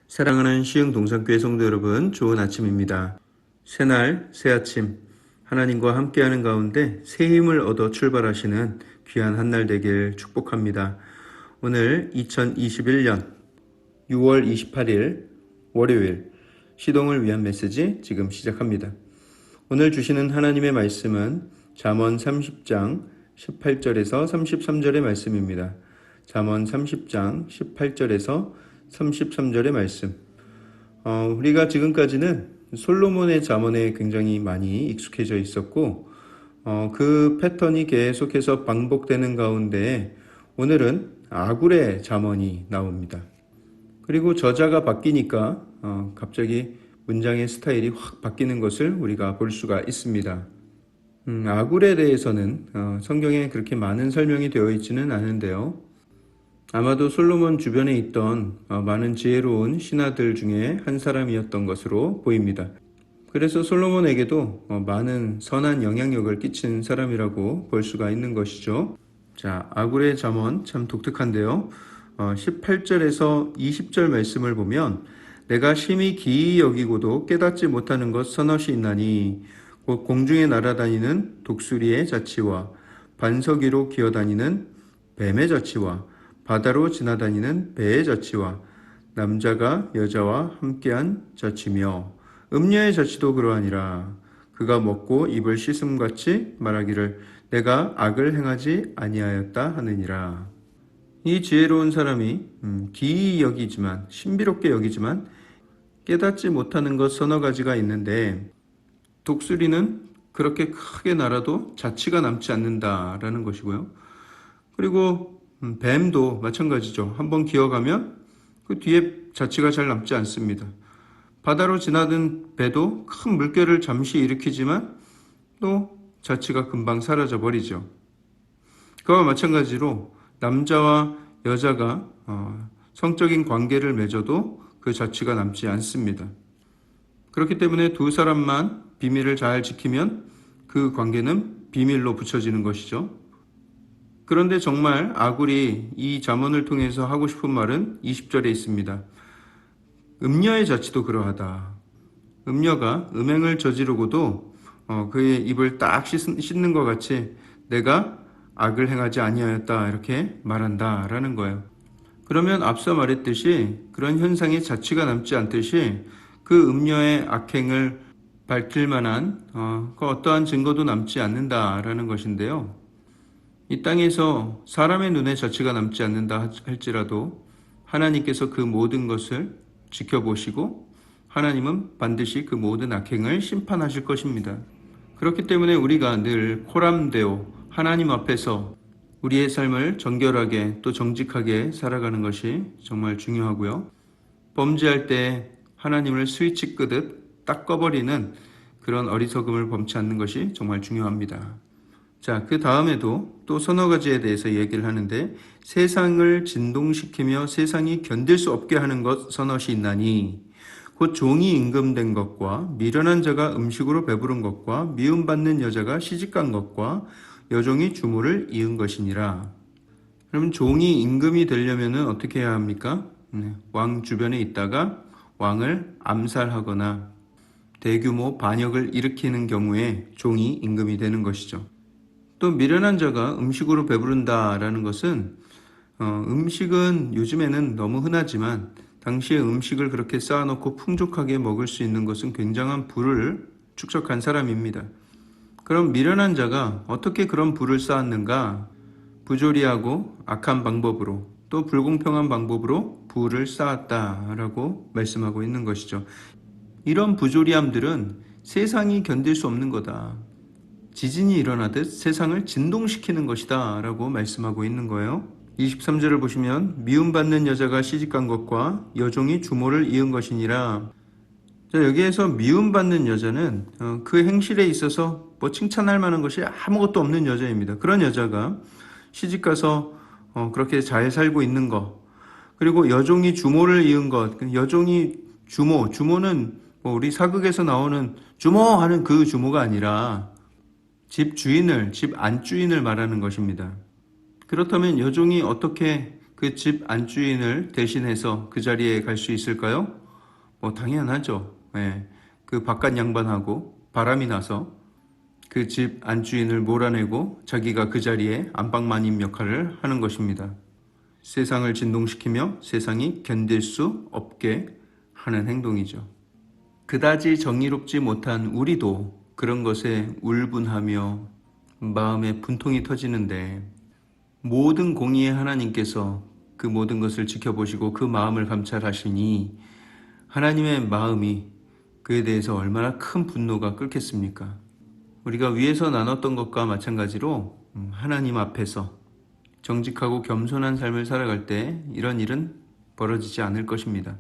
사랑하는 시흥동산교회 성도 여러분, 좋은 아침입니다. 새날, 새아침, 하나님과 함께하는 가운데 새 힘을 얻어 출발하시는 귀한 한날 되길 축복합니다. 오늘 2021년 6월 28일 월요일 시동을 위한 메시지 지금 시작합니다. 오늘 주시는 하나님의 말씀은 잠언 30장 18절에서 33절의 말씀입니다. 잠언 30장 18절에서 33절의 말씀. 우리가 지금까지는 솔로몬의 잠언에 굉장히 많이 익숙해져 있었고 그 패턴이 계속해서 반복되는 가운데 오늘은 아굴의 잠언이 나옵니다. 그리고 저자가 바뀌니까 갑자기 문장의 스타일이 확 바뀌는 것을 우리가 볼 수가 있습니다. 아굴에 대해서는 성경에 그렇게 많은 설명이 되어 있지는 않은데요. 아마도 솔로몬 주변에 있던 많은 지혜로운 신하들 중에 한 사람이었던 것으로 보입니다. 그래서 솔로몬에게도 많은 선한 영향력을 끼친 사람이라고 볼 수가 있는 것이죠. 자, 아굴의 잠언 참 독특한데요. 18절에서 20절 말씀을 보면 내가 심히 기이 여기고도 깨닫지 못하는 것 서너시 있나니 곧 공중에 날아다니는 독수리의 자치와 반석 위로 기어다니는 뱀의 자치와 바다로 지나다니는 배의 자치와 남자가 여자와 함께한 자치며 음녀의 자치도 그러하니라. 그가 먹고 입을 씻음같이 말하기를 내가 악을 행하지 아니하였다 하느니라. 이 지혜로운 사람이 기이 여기지만 신비롭게 여기지만 깨닫지 못하는 것 서너 가지가 있는데 독수리는 그렇게 크게 날아도 자치가 남지 않는다라는 것이고요. 그리고 뱀도 마찬가지죠. 한번 기어가면 그 뒤에 자치가 잘 남지 않습니다. 바다로 지나던 배도 큰 물결을 잠시 일으키지만 또 자치가 금방 사라져 버리죠. 그와 마찬가지로 남자와 여자가 성적인 관계를 맺어도 그 자치가 남지 않습니다. 그렇기 때문에 두 사람만 비밀을 잘 지키면 그 관계는 비밀로 붙여지는 것이죠. 그런데 정말 아굴이 이 잠언을 통해서 하고 싶은 말은 20절에 있습니다. 음녀의 자치도 그러하다. 음녀가 음행을 저지르고도 그의 입을 딱 씻는 것 같이 내가 악을 행하지 아니하였다 이렇게 말한다라는 거예요. 그러면 앞서 말했듯이 그런 현상이 자치가 남지 않듯이 그 음녀의 악행을 밝힐 만한 그 어떠한 증거도 남지 않는다라는 것인데요. 이 땅에서 사람의 눈에 자치가 남지 않는다 할지라도 하나님께서 그 모든 것을 지켜보시고 하나님은 반드시 그 모든 악행을 심판하실 것입니다. 그렇기 때문에 우리가 늘 코람데오 하나님 앞에서 우리의 삶을 정결하게 또 정직하게 살아가는 것이 정말 중요하고요. 범죄할 때 하나님을 스위치 끄듯 딱 꺼버리는 그런 어리석음을 범치 않는 것이 정말 중요합니다. 자, 그 다음에도 또 서너 가지에 대해서 얘기를 하는데 세상을 진동시키며 세상이 견딜 수 없게 하는 것 서너시 있나니 곧 종이 임금된 것과 미련한 자가 음식으로 배부른 것과 미움받는 여자가 시집간 것과 여종이 주모를 이은 것이니라. 그러면 종이 임금이 되려면 어떻게 해야 합니까? 왕 주변에 있다가 왕을 암살하거나 대규모 반역을 일으키는 경우에 종이 임금이 되는 것이죠. 또 미련한 자가 음식으로 배부른다라는 것은 음식은 요즘에는 너무 흔하지만 당시에 음식을 그렇게 쌓아놓고 풍족하게 먹을 수 있는 것은 굉장한 부를 축적한 사람입니다. 그럼 미련한 자가 어떻게 그런 부를 쌓았는가? 부조리하고 악한 방법으로 또 불공평한 방법으로 부를 쌓았다라고 말씀하고 있는 것이죠. 이런 부조리함들은 세상이 견딜 수 없는 거다. 지진이 일어나듯 세상을 진동시키는 것이다 라고 말씀하고 있는 거예요. 23절을 보시면 미움받는 여자가 시집간 것과 여종이 주모를 이은 것이니라. 자, 여기에서 미움받는 여자는 그 행실에 있어서 뭐 칭찬할 만한 것이 아무것도 없는 여자입니다. 그런 여자가 시집가서 그렇게 잘 살고 있는 것, 그리고 여종이 주모를 이은 것, 여종이 주모는 뭐 우리 사극에서 나오는 주모 하는 그 주모가 아니라 집 안주인을 말하는 것입니다. 그렇다면 여종이 어떻게 그 집 안주인을 대신해서 그 자리에 갈 수 있을까요? 뭐 당연하죠. 예. 그 바깥 양반하고 바람이 나서 그 집 안주인을 몰아내고 자기가 그 자리에 안방마님 역할을 하는 것입니다. 세상을 진동시키며 세상이 견딜 수 없게 하는 행동이죠. 그다지 정의롭지 못한 우리도 그런 것에 울분하며 마음에 분통이 터지는데, 모든 공의의 하나님께서 그 모든 것을 지켜보시고 그 마음을 감찰하시니 하나님의 마음이 그에 대해서 얼마나 큰 분노가 끓겠습니까? 우리가 위에서 나눴던 것과 마찬가지로 하나님 앞에서 정직하고 겸손한 삶을 살아갈 때 이런 일은 벌어지지 않을 것입니다.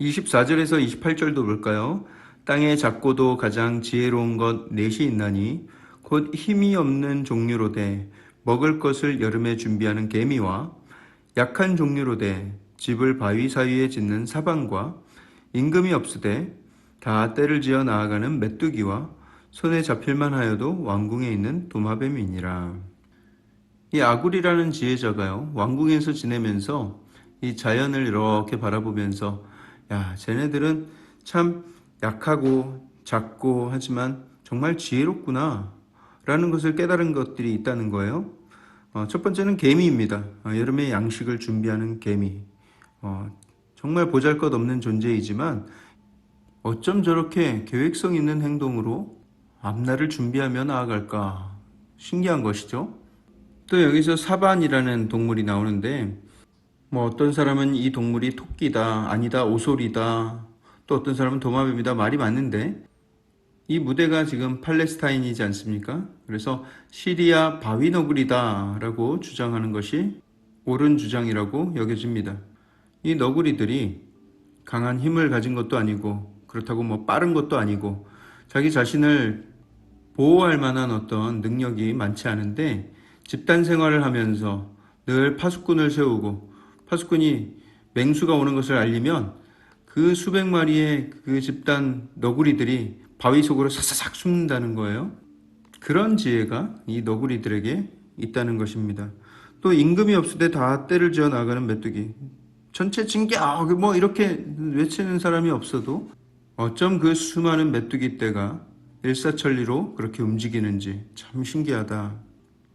24절에서 28절도 볼까요? 땅의 작고도 가장 지혜로운 것 넷이 있나니 곧 힘이 없는 종류로 돼 먹을 것을 여름에 준비하는 개미와 약한 종류로 돼 집을 바위 사이에 짓는 사방과 임금이 없으되 다 때를 지어 나아가는 메뚜기와 손에 잡힐만 하여도 왕궁에 있는 도마뱀이니라. 이 아굴이라는 지혜자가요, 왕궁에서 지내면서 이 자연을 이렇게 바라보면서, 야, 쟤네들은 참 약하고 작고 하지만 정말 지혜롭구나 라는 것을 깨달은 것들이 있다는 거예요. 첫 번째는 개미입니다. 여름에 양식을 준비하는 개미. 정말 보잘것없는 존재이지만 어쩜 저렇게 계획성 있는 행동으로 앞날을 준비하며 나아갈까, 신기한 것이죠. 또 여기서 사반이라는 동물이 나오는데, 뭐 어떤 사람은 이 동물이 토끼다, 아니다 오솔이다, 또 어떤 사람은 도마뱀이다, 말이 많은데 이 무대가 지금 팔레스타인이지 않습니까? 그래서 시리아 바위너구리다 라고 주장하는 것이 옳은 주장이라고 여겨집니다. 이 너구리들이 강한 힘을 가진 것도 아니고 그렇다고 뭐 빠른 것도 아니고 자기 자신을 보호할 만한 어떤 능력이 많지 않은데, 집단 생활을 하면서 늘 파수꾼을 세우고 파수꾼이 맹수가 오는 것을 알리면 그 수백 마리의 그 집단 너구리들이 바위 속으로 사사삭 숨는다는 거예요. 그런 지혜가 이 너구리들에게 있다는 것입니다. 또 임금이 없을 때 다 떼를 지어 나가는 메뚜기. 전체 진격 뭐 이렇게 외치는 사람이 없어도 어쩜 그 수많은 메뚜기 떼가 일사천리로 그렇게 움직이는지 참 신기하다.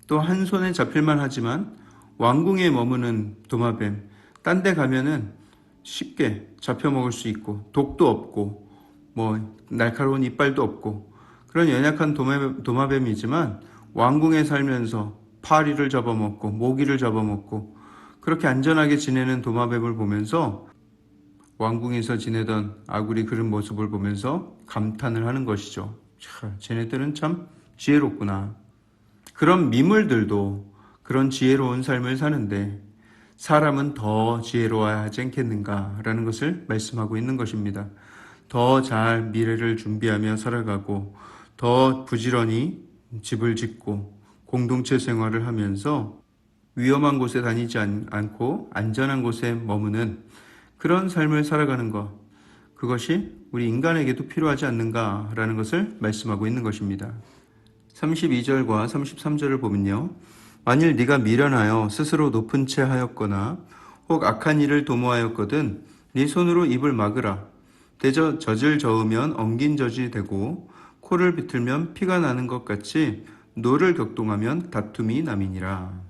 또 한 손에 잡힐만 하지만 왕궁에 머무는 도마뱀, 딴 데 가면은 쉽게 잡혀먹을 수 있고 독도 없고 뭐 날카로운 이빨도 없고 그런 연약한 도마뱀이지만 왕궁에 살면서 파리를 잡아먹고 모기를 잡아먹고 그렇게 안전하게 지내는 도마뱀을 보면서 왕궁에서 지내던 아굴이 그런 모습을 보면서 감탄을 하는 것이죠. 참, 쟤네들은 참 지혜롭구나. 그런 미물들도 그런 지혜로운 삶을 사는데 사람은 더 지혜로워야 하지 않겠는가라는 것을 말씀하고 있는 것입니다. 더 잘 미래를 준비하며 살아가고 더 부지런히 집을 짓고 공동체 생활을 하면서 위험한 곳에 다니지 않고 안전한 곳에 머무는 그런 삶을 살아가는 것, 그것이 우리 인간에게도 필요하지 않는가라는 것을 말씀하고 있는 것입니다. 32절과 33절을 보면요, 만일 네가 미련하여 스스로 높은 채 하였거나 혹 악한 일을 도모하였거든 네 손으로 입을 막으라. 대저 젖을 저으면 엉긴 젖이 되고 코를 비틀면 피가 나는 것 같이 노를 격동하면 다툼이 남이니라.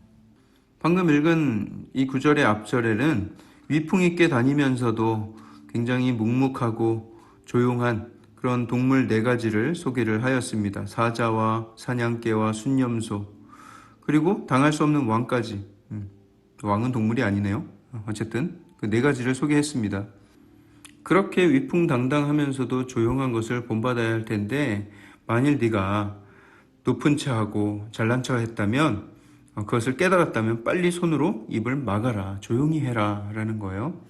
방금 읽은 이 구절의 앞절에는 위풍 있게 다니면서도 굉장히 묵묵하고 조용한 그런 동물 네 가지를 소개를 하였습니다. 사자와 사냥개와 순념소, 그리고 당할 수 없는 왕까지. 왕은 동물이 아니네요. 어쨌든 그 네 가지를 소개했습니다. 그렇게 위풍당당하면서도 조용한 것을 본받아야 할 텐데, 만일 네가 높은 채 하고 잘난 척 했다면, 그것을 깨달았다면 빨리 손으로 입을 막아라, 조용히 해라 라는 거예요.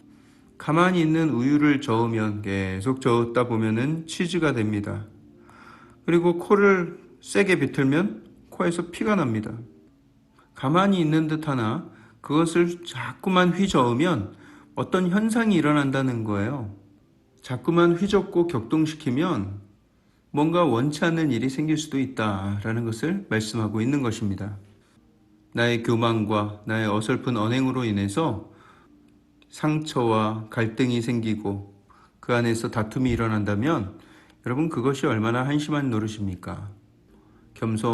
가만히 있는 우유를 저으면 계속 저었다 보면은 치즈가 됩니다. 그리고 코를 세게 비틀면 코에서 피가 납니다. 가만히 있는 듯 하나 그것을 자꾸만 휘저으면 어떤 현상이 일어난다는 거예요. 자꾸만 휘젓고 격동시키면 뭔가 원치 않는 일이 생길 수도 있다라는 것을 말씀하고 있는 것입니다. 나의 교만과 나의 어설픈 언행으로 인해서 상처와 갈등이 생기고 그 안에서 다툼이 일어난다면 여러분 그것이 얼마나 한심한 노릇입니까? 겸손